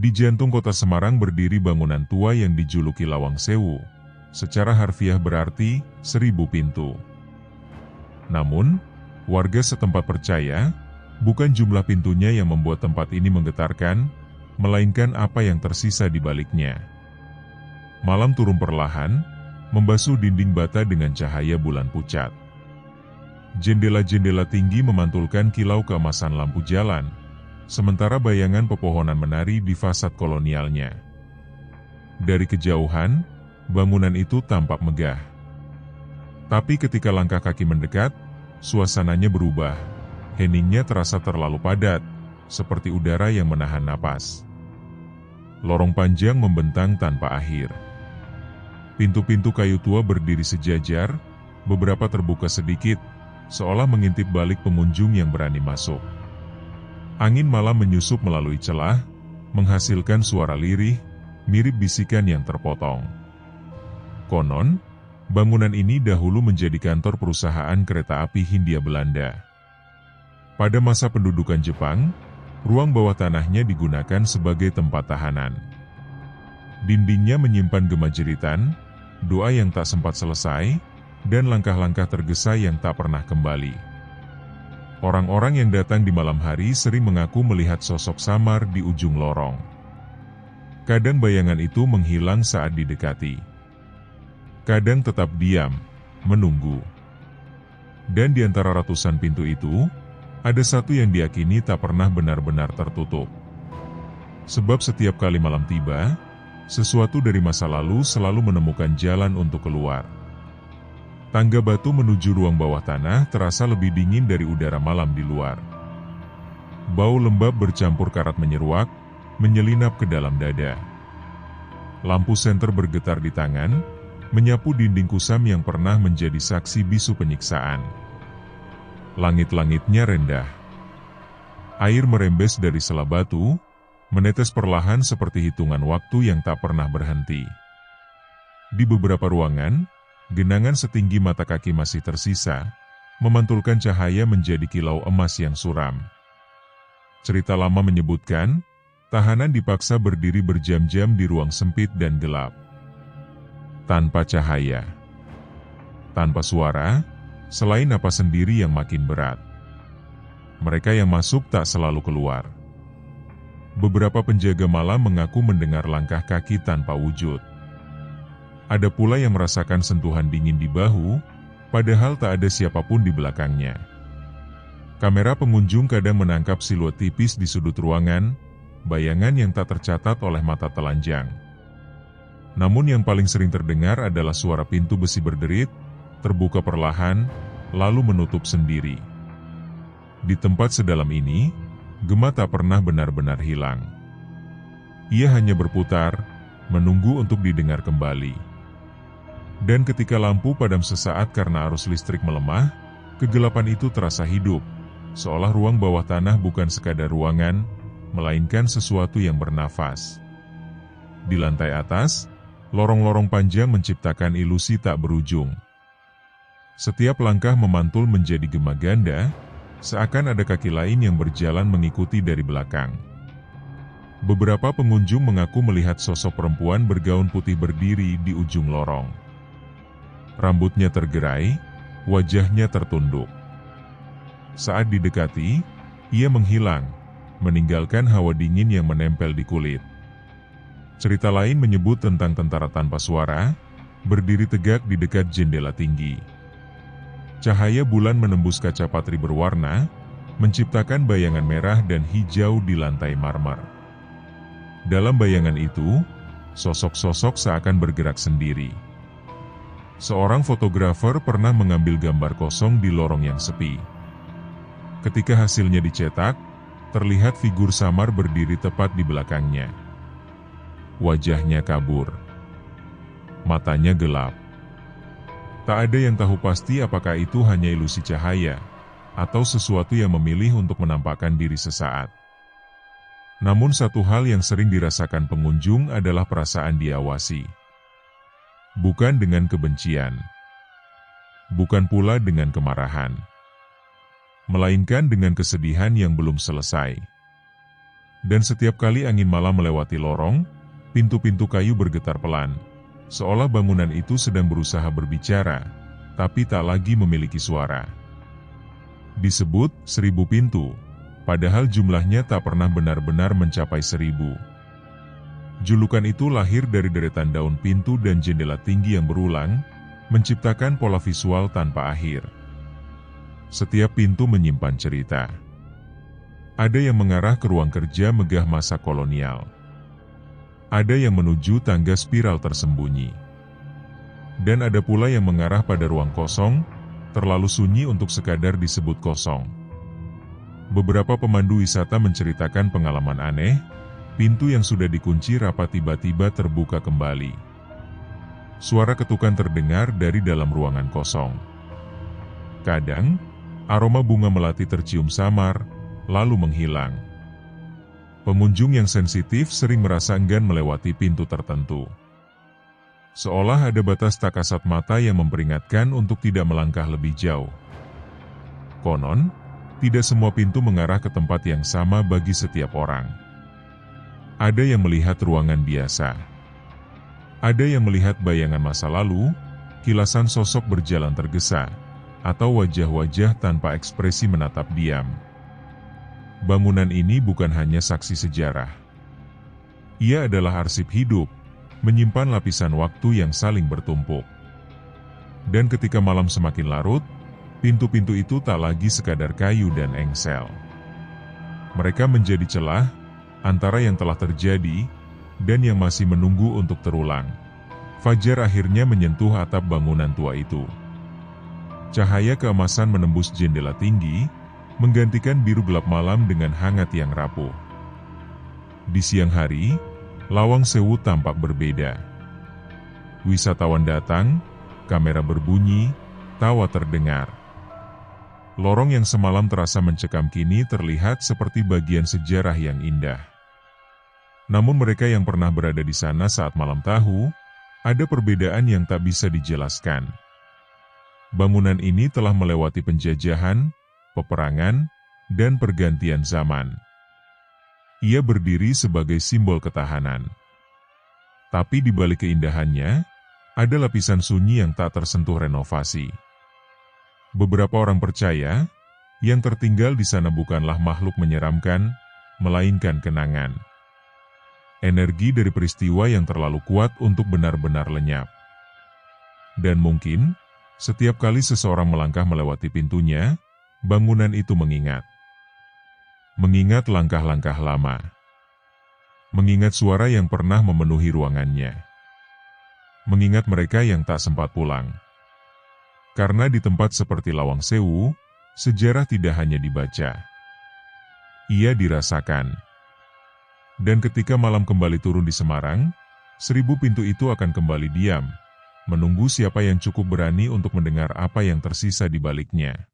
Di jantung kota Semarang berdiri bangunan tua yang dijuluki Lawang Sewu. Secara harfiah berarti 1000 pintu. Namun, warga setempat percaya, bukan jumlah pintunya yang membuat tempat ini menggetarkan, melainkan apa yang tersisa di baliknya. Malam turun perlahan, membasuh dinding bata dengan cahaya bulan pucat. Jendela-jendela tinggi memantulkan kilau keemasan lampu jalan, sementara bayangan pepohonan menari di fasad kolonialnya. Dari kejauhan, bangunan itu tampak megah. Tapi ketika langkah kaki mendekat, suasananya berubah. Heningnya terasa terlalu padat, seperti udara yang menahan napas. Lorong panjang membentang tanpa akhir. Pintu-pintu kayu tua berdiri sejajar, beberapa terbuka sedikit, seolah mengintip balik pengunjung yang berani masuk. Angin malam menyusup melalui celah, menghasilkan suara lirih, mirip bisikan yang terpotong. Konon, bangunan ini dahulu menjadi kantor perusahaan kereta api Hindia Belanda. Pada masa pendudukan Jepang, ruang bawah tanahnya digunakan sebagai tempat tahanan. Dindingnya menyimpan gema jeritan, doa yang tak sempat selesai, dan langkah-langkah tergesa yang tak pernah kembali. Orang-orang yang datang di malam hari sering mengaku melihat sosok samar di ujung lorong. Kadang bayangan itu menghilang saat didekati. Kadang tetap diam, menunggu. Dan di antara ratusan pintu itu, ada satu yang diyakini tak pernah benar-benar tertutup. Sebab setiap kali malam tiba, sesuatu dari masa lalu selalu menemukan jalan untuk keluar. Tangga batu menuju ruang bawah tanah terasa lebih dingin dari udara malam di luar. Bau lembab bercampur karat menyeruak, menyelinap ke dalam dada. Lampu senter bergetar di tangan, menyapu dinding kusam yang pernah menjadi saksi bisu penyiksaan. Langit-langitnya rendah. Air merembes dari sela batu, menetes perlahan seperti hitungan waktu yang tak pernah berhenti. Di beberapa ruangan, genangan setinggi mata kaki masih tersisa, memantulkan cahaya menjadi kilau emas yang suram. Cerita lama menyebutkan, tahanan dipaksa berdiri berjam-jam di ruang sempit dan gelap. Tanpa cahaya, tanpa suara, selain napas sendiri yang makin berat. Mereka yang masuk tak selalu keluar. Beberapa penjaga malam mengaku mendengar langkah kaki tanpa wujud. Ada pula yang merasakan sentuhan dingin di bahu, padahal tak ada siapapun di belakangnya. Kamera pengunjung kadang menangkap siluet tipis di sudut ruangan, bayangan yang tak tercatat oleh mata telanjang. Namun yang paling sering terdengar adalah suara pintu besi berderit, terbuka perlahan, lalu menutup sendiri. Di tempat sedalam ini, gema tak pernah benar-benar hilang. Ia hanya berputar, menunggu untuk didengar kembali. Dan ketika lampu padam sesaat karena arus listrik melemah, kegelapan itu terasa hidup, seolah ruang bawah tanah bukan sekadar ruangan, melainkan sesuatu yang bernafas. Di lantai atas, lorong-lorong panjang menciptakan ilusi tak berujung. Setiap langkah memantul menjadi gema ganda, seakan ada kaki lain yang berjalan mengikuti dari belakang. Beberapa pengunjung mengaku melihat sosok perempuan bergaun putih berdiri di ujung lorong. Rambutnya tergerai, wajahnya tertunduk. Saat didekati, ia menghilang, meninggalkan hawa dingin yang menempel di kulit. Cerita lain menyebut tentang tentara tanpa suara, berdiri tegak di dekat jendela tinggi. Cahaya bulan menembus kaca patri berwarna, menciptakan bayangan merah dan hijau di lantai marmer. Dalam bayangan itu, sosok-sosok seakan bergerak sendiri. Seorang fotografer pernah mengambil gambar kosong di lorong yang sepi. Ketika hasilnya dicetak, terlihat figur samar berdiri tepat di belakangnya. Wajahnya kabur. Matanya gelap. Tak ada yang tahu pasti apakah itu hanya ilusi cahaya, atau sesuatu yang memilih untuk menampakkan diri sesaat. Namun satu hal yang sering dirasakan pengunjung adalah perasaan diawasi. Bukan dengan kebencian. Bukan pula dengan kemarahan. Melainkan dengan kesedihan yang belum selesai. Dan setiap kali angin malam melewati lorong, pintu-pintu kayu bergetar pelan, seolah bangunan itu sedang berusaha berbicara, tapi tak lagi memiliki suara. Disebut 1000 pintu, padahal jumlahnya tak pernah benar-benar mencapai 1000. Julukan itu lahir dari deretan daun pintu dan jendela tinggi yang berulang, menciptakan pola visual tanpa akhir. Setiap pintu menyimpan cerita. Ada yang mengarah ke ruang kerja megah masa kolonial. Ada yang menuju tangga spiral tersembunyi. Dan ada pula yang mengarah pada ruang kosong, terlalu sunyi untuk sekadar disebut kosong. Beberapa pemandu wisata menceritakan pengalaman aneh, pintu yang sudah dikunci rapat tiba-tiba terbuka kembali. Suara ketukan terdengar dari dalam ruangan kosong. Kadang, aroma bunga melati tercium samar, lalu menghilang. Pengunjung yang sensitif sering merasa enggan melewati pintu tertentu. Seolah ada batas tak kasat mata yang memperingatkan untuk tidak melangkah lebih jauh. Konon, tidak semua pintu mengarah ke tempat yang sama bagi setiap orang. Ada yang melihat ruangan biasa. Ada yang melihat bayangan masa lalu, kilasan sosok berjalan tergesa, atau wajah-wajah tanpa ekspresi menatap diam. Bangunan ini bukan hanya saksi sejarah. Ia adalah arsip hidup, menyimpan lapisan waktu yang saling bertumpuk. Dan ketika malam semakin larut, pintu-pintu itu tak lagi sekadar kayu dan engsel. Mereka menjadi celah antara yang telah terjadi dan yang masih menunggu untuk terulang. Fajar akhirnya menyentuh atap bangunan tua itu. Cahaya keemasan menembus jendela tinggi, menggantikan biru gelap malam dengan hangat yang rapuh. Di siang hari, Lawang Sewu tampak berbeda. Wisatawan datang, kamera berbunyi, tawa terdengar. Lorong yang semalam terasa mencekam kini terlihat seperti bagian sejarah yang indah. Namun mereka yang pernah berada di sana saat malam tahu, ada perbedaan yang tak bisa dijelaskan. Bangunan ini telah melewati penjajahan, peperangan, dan pergantian zaman. Ia berdiri sebagai simbol ketahanan. Tapi di balik keindahannya, ada lapisan sunyi yang tak tersentuh renovasi. Beberapa orang percaya, yang tertinggal di sana bukanlah makhluk menyeramkan, melainkan kenangan. Energi dari peristiwa yang terlalu kuat untuk benar-benar lenyap. Dan mungkin, setiap kali seseorang melangkah melewati pintunya, bangunan itu mengingat. Mengingat langkah-langkah lama. Mengingat suara yang pernah memenuhi ruangannya. Mengingat mereka yang tak sempat pulang. Karena di tempat seperti Lawang Sewu, sejarah tidak hanya dibaca. Ia dirasakan. Dan ketika malam kembali turun di Semarang, 1000 pintu itu akan kembali diam, menunggu siapa yang cukup berani untuk mendengar apa yang tersisa di baliknya.